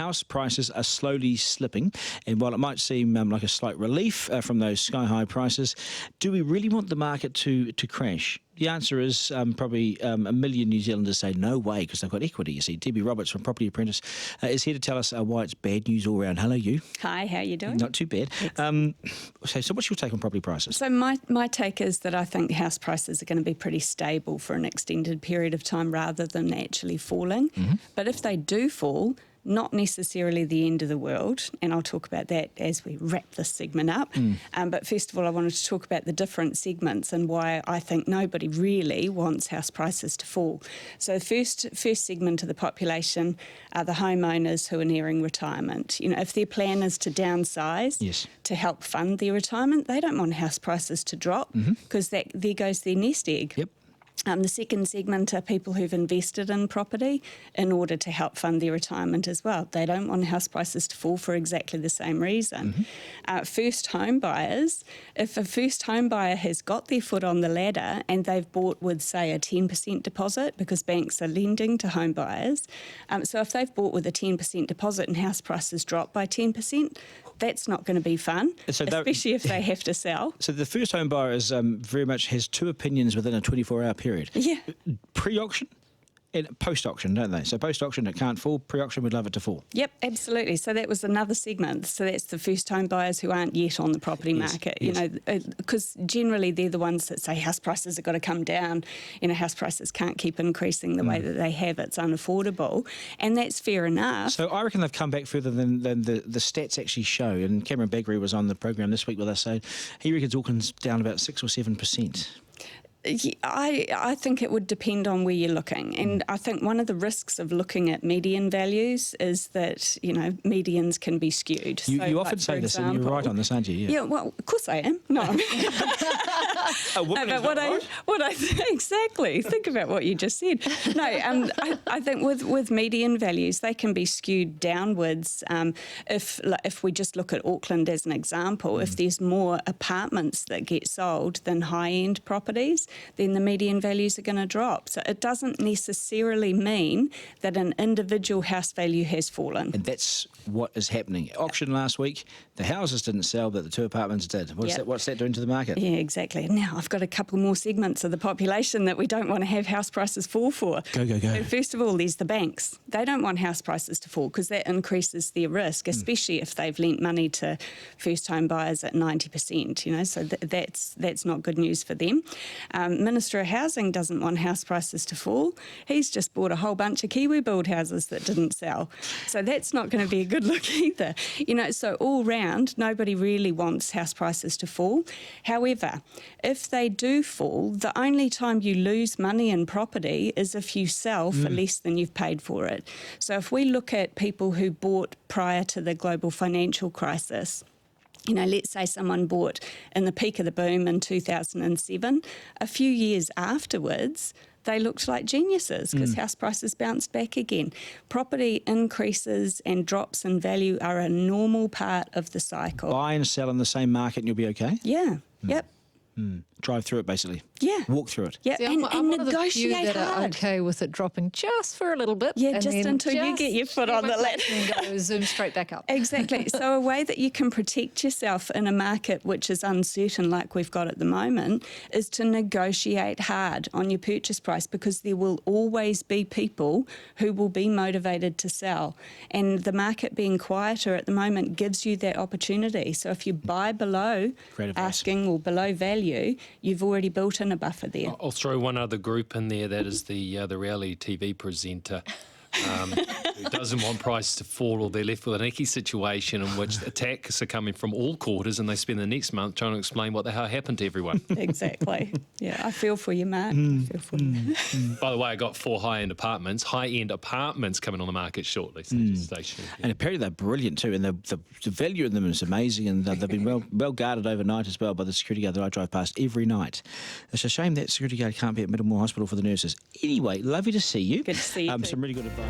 house prices are slowly slipping, and while it might seem like a slight relief from those sky-high prices, do we really want the market to crash? The answer is probably a million New Zealanders say no way because they've got equity. You see, Debbie Roberts from Property Apprentice is here to tell us why it's bad news all round. Hello, you. Hi, how are you doing? Not too bad. So what's your take on property prices? So my take is that I think house prices are going to be pretty stable for an extended period of time rather than actually falling. Mm-hmm. But if they do fall, not necessarily the end of the world, and I'll talk about that as we wrap this segment up. But first of all, I wanted to talk about the different segments and why I think nobody really wants house prices to fall. So the first segment of the population are the homeowners who are nearing retirement. You know, if their plan is to downsize to help fund their retirement, they don't want house prices to drop because there goes their nest egg. Yep. The second segment are people who've invested in property in order to help fund their retirement as well. They don't want house prices to fall for exactly the same reason. First home buyers, if a first home buyer has got their foot on the ladder and they've bought with, say, a 10% deposit, because banks are lending to home buyers, so if they've bought with a 10% deposit and house prices drop by 10%, that's not going to be fun, so especially if they have to sell. So the first home buyer is very much has two opinions within a 24-hour period. Yeah. Pre-auction and post-auction, don't they? So post-auction, it can't fall. Pre-auction, we'd love it to fall. Yep, absolutely. So that was another segment. So that's the first home buyers who aren't yet on the property market, you know, because generally they're the ones that say house prices have got to come down. You know, house prices can't keep increasing the way that they have. It's unaffordable. And that's fair enough. So I reckon they've come back further than the stats actually show. And Cameron Baggery was on the program this week with us, so he reckons Auckland's down about 6 or 7%. I think it would depend on where you're looking. And I think one of the risks of looking at median values is that, you know, medians can be skewed. You often say this, and you're right on this, aren't you? Yeah, well, of course I am. No. But what I think, exactly, think about what you just said. No, I think with median values, they can be skewed downwards. If we just look at Auckland as an example, if there's more apartments that get sold than high-end properties, then the median values are going to drop. So it doesn't necessarily mean that an individual house value has fallen. And that's what is happening. Auction last week, the houses didn't sell, but the two apartments did. What's that doing to the market? Yeah, exactly. Now, I've got a couple more segments of the population that we don't want to have house prices fall for. Go. So first of all, there's the banks. They don't want house prices to fall because that increases their risk, especially if they've lent money to first home buyers at 90%, you know, so that's not good news for them. Minister of Housing doesn't want house prices to fall. He's just bought a whole bunch of Kiwi build houses that didn't sell. So that's not going to be a good look either. You know, so all round, nobody really wants house prices to fall. However, if they do fall, the only time you lose money in property is if you sell for less than you've paid for it. So if we look at people who bought prior to the global financial crisis, you know, let's say someone bought in the peak of the boom in 2007. A few years afterwards, they looked like geniuses because house prices bounced back again. Property increases and drops in value are a normal part of the cycle. Buy and sell in the same market and you'll be okay? Yeah, yep. Drive through it, basically. Yeah. Walk through it. Yeah, See, and I'm one negotiate of the few that hard. are okay with it dropping just for a little bit. Yeah, and just then until you get your foot on the ladder. And go zoom straight back up. Exactly. So a way that you can protect yourself in a market which is uncertain like we've got at the moment is to negotiate hard on your purchase price, because there will always be people who will be motivated to sell. And the market being quieter at the moment gives you that opportunity. So if you buy below asking or below value, you've already built in a buffer there. I'll throw one other group in there. That is the reality TV presenter who doesn't want prices to fall, or they're left with an icky situation in which attacks are coming from all quarters, and they spend the next month trying to explain what the hell happened to everyone. Exactly. Yeah, I feel for you, Mark. I feel for you. By the way, I got 4 high-end apartments coming on the market shortly. So just stay tuned. And apparently they're brilliant too, and the value in them is amazing, and they've been well guarded overnight as well by the security guard that I drive past every night. It's a shame that security guard can't be at Middlemore Hospital for the nurses. Anyway, lovely to see you. Good to see you too. Some really good advice.